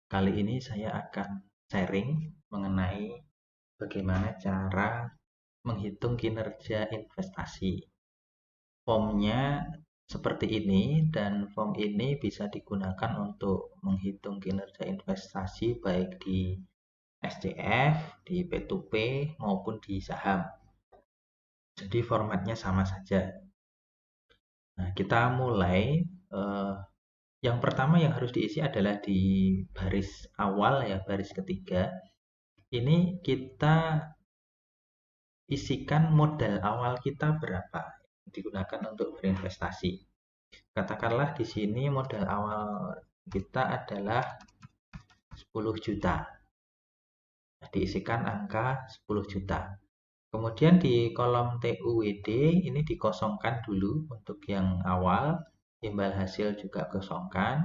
Kali ini saya akan sharing mengenai bagaimana cara menghitung kinerja investasi. Formnya seperti ini dan form ini bisa digunakan untuk menghitung kinerja investasi baik di SCF, di P2P maupun di saham. Jadi formatnya sama saja. Nah, kita mulai. Yang pertama yang harus diisi adalah di baris awal ya, baris ketiga. Ini kita isikan modal awal kita berapa yang digunakan untuk berinvestasi. Katakanlah di sini modal awal kita adalah 10 juta. Nah, diisikan angka 10 juta. Kemudian di kolom TUWD ini dikosongkan dulu untuk yang awal, imbal hasil juga kosongkan.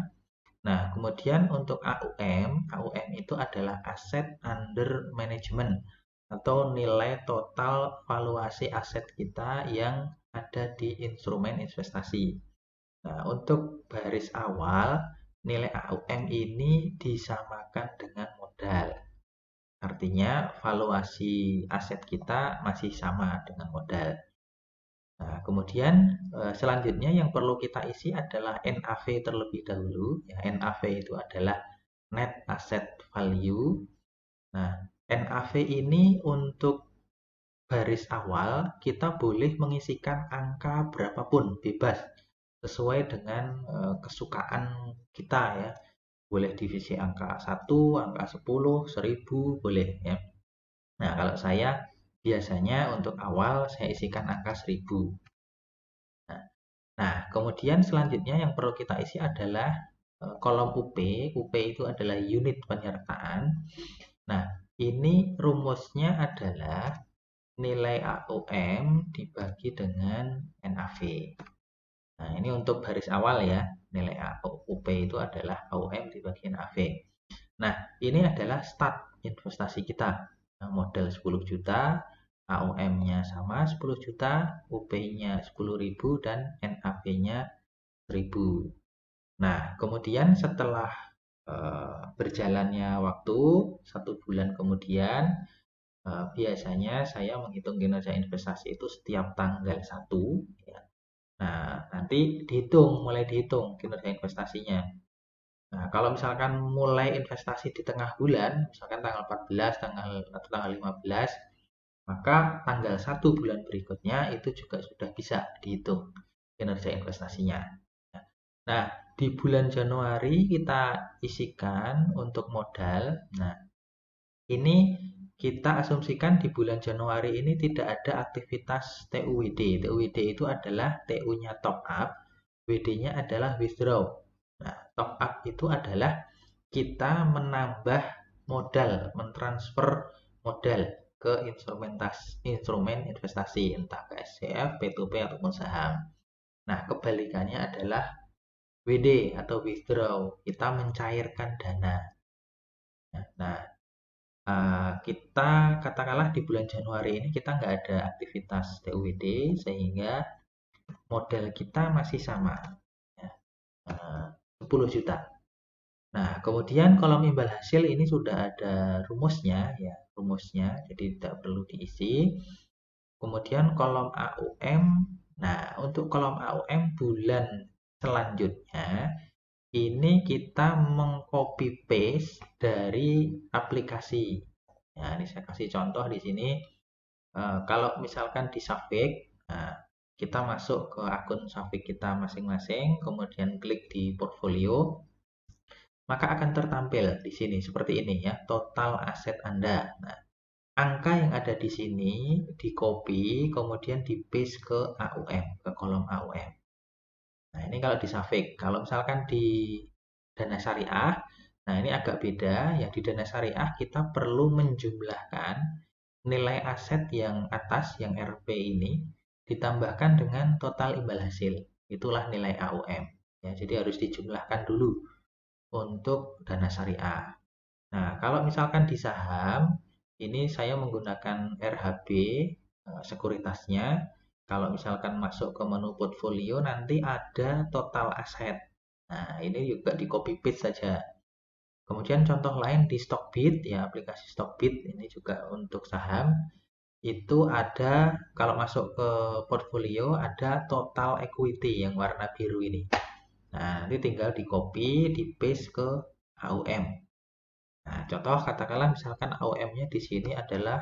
Nah, kemudian untuk AUM itu adalah Asset Under Management atau nilai total valuasi aset kita yang ada di instrumen investasi. Nah, untuk baris awal, nilai AUM ini disamakan dengan modal. Artinya, valuasi aset kita masih sama dengan modal. Nah, kemudian selanjutnya yang perlu kita isi adalah NAV terlebih dahulu. Ya, NAV itu adalah Net Asset Value. Nah, NAV ini untuk baris awal kita boleh mengisikan angka berapapun bebas sesuai dengan kesukaan kita ya. Boleh divisi angka 1, angka 10, 1000 boleh ya. Nah, kalau saya biasanya untuk awal saya isikan angka 1000. Nah, kemudian selanjutnya yang perlu kita isi adalah kolom UP. UP itu adalah unit penyertaan. Nah, ini rumusnya adalah nilai AUM dibagi dengan NAV. Nah, ini untuk baris awal ya. Nilai UP itu adalah AUM dibagi NAV. Nah, ini adalah start investasi kita. Nah, modal 10 juta, AUM-nya sama 10 juta, UP-nya 10.000 dan NAV-nya 1000. Nah, kemudian setelah berjalannya waktu, 1 bulan kemudian, biasanya saya menghitung kinerja investasi itu setiap tanggal 1. Ya. Nah, nanti mulai dihitung kinerja investasinya. Nah, kalau misalkan mulai investasi di tengah bulan, misalkan tanggal 14, atau tanggal 15, maka tanggal 1 bulan berikutnya itu juga sudah bisa dihitung kinerja investasinya. Nah, di bulan Januari kita isikan untuk modal. Nah, ini kita asumsikan di bulan Januari ini tidak ada aktivitas TUWD. TUWD itu adalah TU-nya top up, WD-nya adalah withdraw. Nah, top up itu adalah kita menambah modal, mentransfer modal ke instrumen investasi, entah ke SCF, P2P, ataupun saham. Nah, kebalikannya adalah WD atau withdraw, kita mencairkan dana. Nah, kita katakanlah di bulan Januari ini kita nggak ada aktivitas TUWD sehingga modal kita masih sama, ya, 10 juta. Nah, kemudian kolom imbal hasil ini sudah ada rumusnya, ya, rumusnya, jadi tidak perlu diisi. Kemudian kolom AUM, nah untuk kolom AUM bulan selanjutnya ini kita mengcopy paste dari aplikasi. Nah, ini saya kasih contoh di sini. Kalau misalkan di Savik, nah, kita masuk ke akun Savik kita masing-masing, kemudian klik di portfolio, maka akan tertampil di sini seperti ini ya, total aset Anda. Nah, angka yang ada di sini di copy, kemudian di paste ke AUM, ke kolom AUM. Nah, ini kalau di Savik. Kalau misalkan di Dana Syariah, nah ini agak beda. Ya, di Dana Syariah kita perlu menjumlahkan nilai aset yang atas, yang RP ini, ditambahkan dengan total imbal hasil. Itulah nilai AUM. Ya, jadi harus dijumlahkan dulu untuk Dana Syariah. Nah, kalau misalkan di saham, ini saya menggunakan RHB, sekuritasnya. Kalau misalkan masuk ke menu portfolio, nanti ada total aset. Nah, ini juga di copy paste saja. Kemudian contoh lain di Stockbit, ya aplikasi Stockbit ini juga untuk saham. Itu ada, kalau masuk ke portfolio, ada total equity yang warna biru ini. Nah, nanti tinggal di copy, di paste ke AUM. Nah, contoh katakanlah misalkan AUM-nya di sini adalah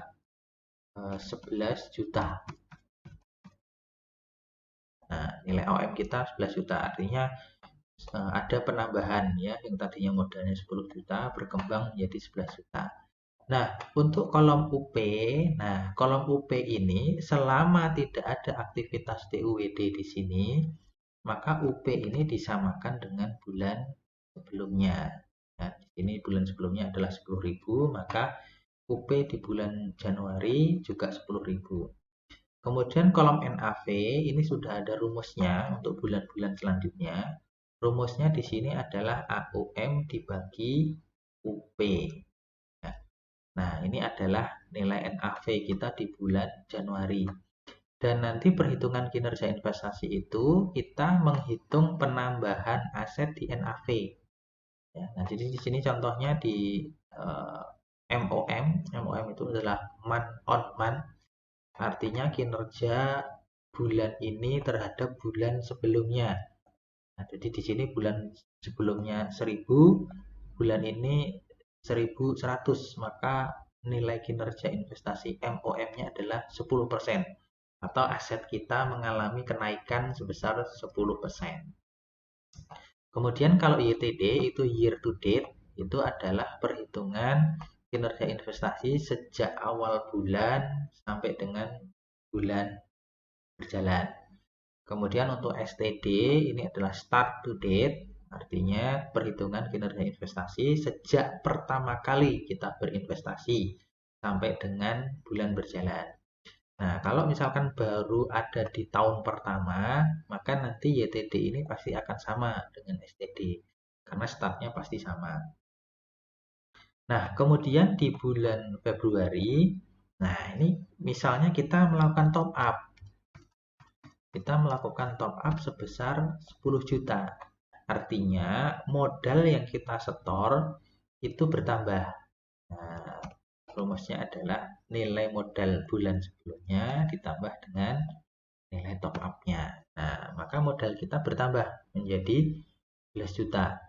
11 juta. Nah, nilai AUM kita 11 juta, artinya ada penambahan ya, yang tadinya modalnya 10 juta berkembang menjadi 11 juta. Nah, untuk kolom UP, nah kolom UP ini selama tidak ada aktivitas TUWD di sini, maka UP ini disamakan dengan bulan sebelumnya. Nah, di sini bulan sebelumnya adalah 10.000, maka UP di bulan Januari juga 10.000. Kemudian kolom NAV ini sudah ada rumusnya untuk bulan-bulan selanjutnya. Rumusnya di sini adalah AUM dibagi UP. Nah, ini adalah nilai NAV kita di bulan Januari. Dan nanti perhitungan kinerja investasi itu kita menghitung penambahan aset di NAV. Ya, nah, jadi di sini contohnya di MOM. MOM itu adalah month on month. Artinya kinerja bulan ini terhadap bulan sebelumnya. Nah, jadi di sini bulan sebelumnya 1000, bulan ini 1100, maka nilai kinerja investasi MOM-nya adalah 10% atau aset kita mengalami kenaikan sebesar 10%. Kemudian kalau YTD itu year to date, itu adalah perhitungan kinerja investasi sejak awal bulan sampai dengan bulan berjalan. Kemudian untuk STD ini adalah start to date, artinya perhitungan kinerja investasi sejak pertama kali kita berinvestasi sampai dengan bulan berjalan. Nah, kalau misalkan baru ada di tahun pertama, maka nanti YTD ini pasti akan sama dengan STD karena startnya pasti sama. Nah, kemudian di bulan Februari, nah ini misalnya kita melakukan top up. Kita melakukan top up sebesar 10 juta. Artinya modal yang kita setor itu bertambah. Nah, rumusnya adalah nilai modal bulan sebelumnya ditambah dengan nilai top up-nya. Nah, maka modal kita bertambah menjadi 11 juta.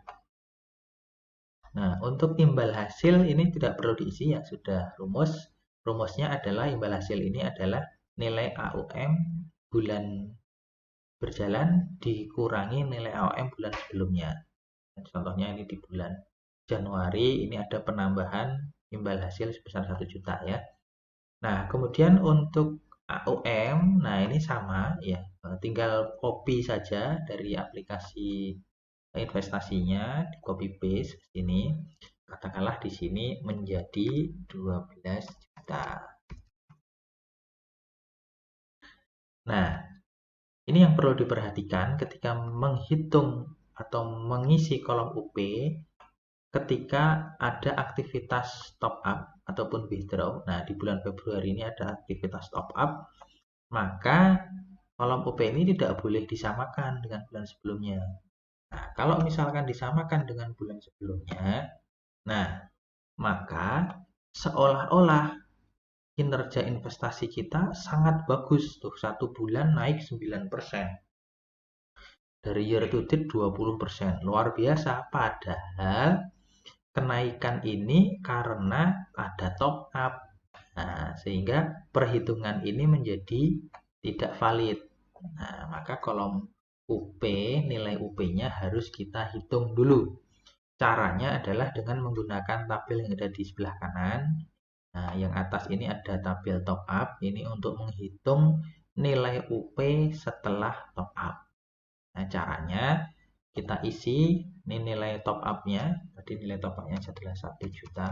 Nah, untuk imbal hasil ini tidak perlu diisi ya, sudah rumus. Rumusnya adalah imbal hasil ini adalah nilai AUM bulan berjalan dikurangi nilai AUM bulan sebelumnya. Contohnya ini di bulan Januari ini ada penambahan imbal hasil sebesar 1 juta ya. Nah, kemudian untuk AUM, nah ini sama ya, tinggal copy saja dari aplikasi investasinya, di copy paste sini. Katakanlah di sini menjadi 12 juta. Nah, ini yang perlu diperhatikan ketika menghitung atau mengisi kolom UP ketika ada aktivitas top up ataupun withdraw. Nah, di bulan Februari ini ada aktivitas top up, maka kolom UP ini tidak boleh disamakan dengan bulan sebelumnya. Nah, kalau misalkan disamakan dengan bulan sebelumnya, nah, maka seolah-olah kinerja investasi kita sangat bagus tuh, 1 bulan naik 9%. Dari year to date 20%. Luar biasa. Padahal kenaikan ini karena ada top up. Nah, sehingga perhitungan ini menjadi tidak valid. Nah, maka kolom UP, nilai UP-nya harus kita hitung dulu. Caranya adalah dengan menggunakan tabel yang ada di sebelah kanan. Nah, yang atas ini ada tabel top up. Ini untuk menghitung nilai UP setelah top up. Nah, caranya kita isi ini nilai top up-nya. Tadi nilai top up-nya adalah 1 juta.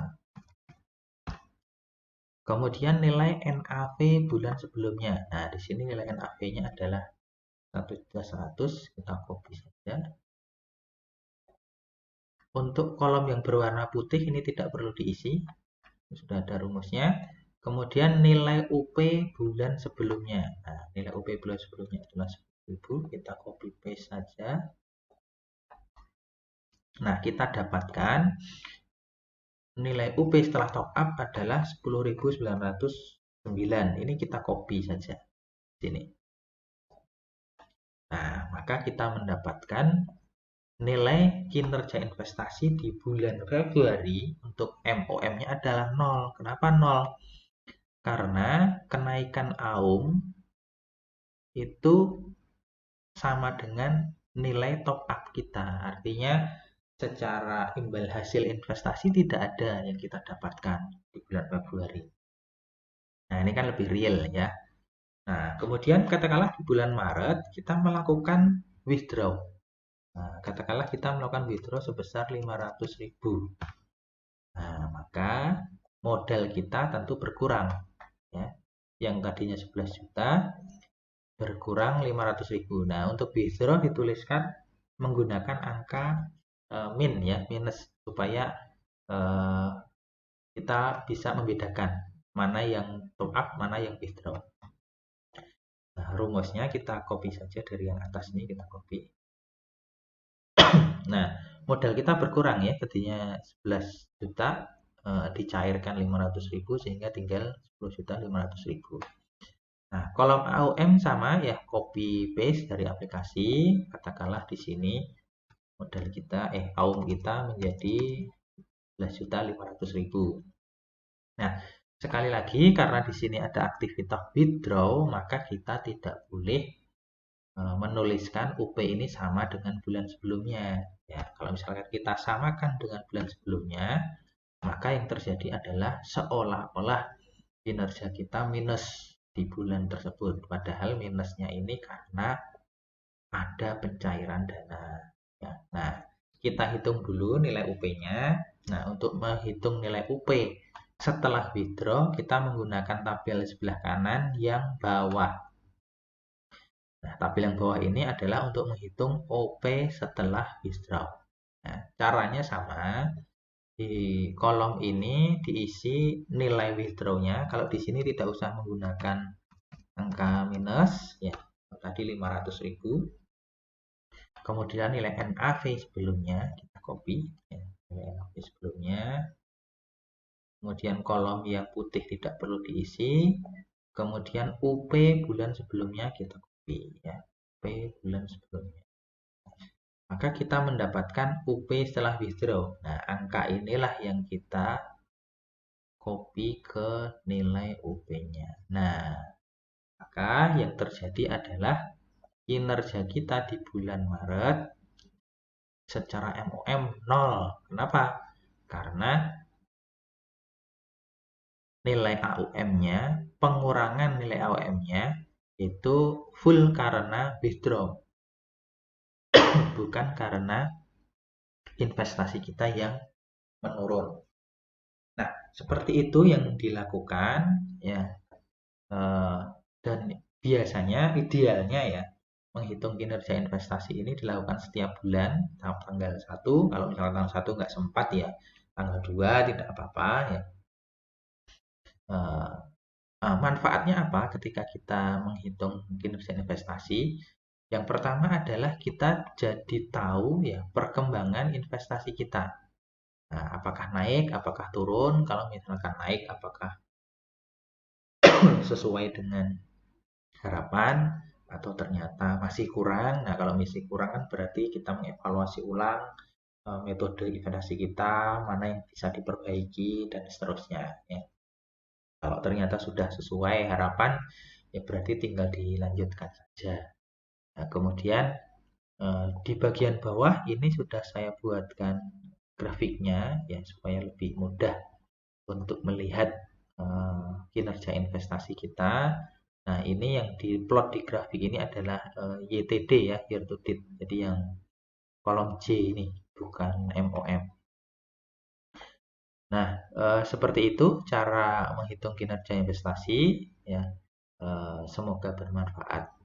Kemudian nilai NAV bulan sebelumnya. Nah, di sini nilai NAV-nya adalah 1.100.000. Kita copy saja. Untuk kolom yang berwarna putih ini tidak perlu diisi. Sudah ada rumusnya. Kemudian nilai UP bulan sebelumnya. Nah, nilai UP bulan sebelumnya adalah 10.000. Kita copy paste saja. Nah, kita dapatkan nilai UP setelah top up adalah 10.909. Ini kita copy saja sini. Nah, maka kita mendapatkan nilai kinerja investasi di bulan Februari untuk MOM-nya adalah 0. Kenapa 0? Karena kenaikan AUM itu sama dengan nilai top up kita. Artinya secara imbal hasil investasi tidak ada yang kita dapatkan di bulan Februari. Nah, ini kan lebih real ya. Nah, kemudian katakanlah di bulan Maret kita melakukan withdraw. Nah, katakanlah kita melakukan withdraw sebesar 500.000. Nah, maka modal kita tentu berkurang ya. Yang tadinya 11 juta berkurang 500.000. Nah, untuk withdraw dituliskan menggunakan angka min ya, minus supaya kita bisa membedakan mana yang top up, mana yang withdraw. Nah, rumusnya kita copy saja dari yang atas ini, kita copy. Nah, modal kita berkurang ya, tadinya 11 juta dicairkan 500.000 sehingga tinggal 10.500.000. Nah, kolom AUM sama ya, copy paste dari aplikasi. Katakanlah di sini modal kita AUM kita menjadi 11.500.000. Nah, sekali lagi karena di sini ada aktivitas withdraw, maka kita tidak boleh menuliskan UP ini sama dengan bulan sebelumnya. Ya, kalau misalkan kita samakan dengan bulan sebelumnya, maka yang terjadi adalah seolah-olah kinerja kita minus di bulan tersebut. Padahal minusnya ini karena ada pencairan dana. Ya, nah, kita hitung dulu nilai UP-nya. Nah, untuk menghitung nilai UP setelah withdraw, kita menggunakan tabel sebelah kanan yang bawah. Nah, tabel yang bawah ini adalah untuk menghitung OP setelah withdraw. Nah, caranya sama. Di kolom ini diisi nilai withdraw-nya. Kalau di sini tidak usah menggunakan angka minus, ya tadi 500.000. Kemudian nilai NAV sebelumnya kita copy, ya, nilai NAV sebelumnya. Kemudian kolom yang putih tidak perlu diisi. Kemudian UP bulan sebelumnya kita copy, ya, UP bulan sebelumnya. Maka kita mendapatkan UP setelah withdraw. Nah, angka inilah yang kita copy ke nilai UP-nya. Nah, maka yang terjadi adalah kinerja kita di bulan Maret secara MOM 0. Kenapa? Karena nilai AUM-nya, pengurangan nilai AUM-nya itu full karena withdraw. Bukan karena investasi kita yang menurun. Nah, seperti itu yang dilakukan ya. Dan biasanya idealnya ya menghitung kinerja investasi ini dilakukan setiap bulan tanggal 1. Kalau misalnya tanggal 1 nggak sempat ya tanggal 2 tidak apa-apa ya. Manfaatnya apa ketika kita menghitung kinerja investasi? Yang pertama adalah kita jadi tahu ya perkembangan investasi kita. Nah, apakah naik, apakah turun? Kalau misalkan naik, apakah sesuai dengan harapan atau ternyata masih kurang? Nah, kalau masih kurang kan berarti kita mengevaluasi ulang metode investasi kita, mana yang bisa diperbaiki dan seterusnya. Ya. Kalau ternyata sudah sesuai harapan, ya berarti tinggal dilanjutkan saja. Nah, kemudian di bagian bawah ini sudah saya buatkan grafiknya ya supaya lebih mudah untuk melihat kinerja investasi kita. Nah, ini yang diplot di grafik ini adalah YTD ya, year to date. Jadi yang kolom J ini bukan MOM. Nah, seperti itu cara menghitung kinerja investasi ya. Semoga bermanfaat.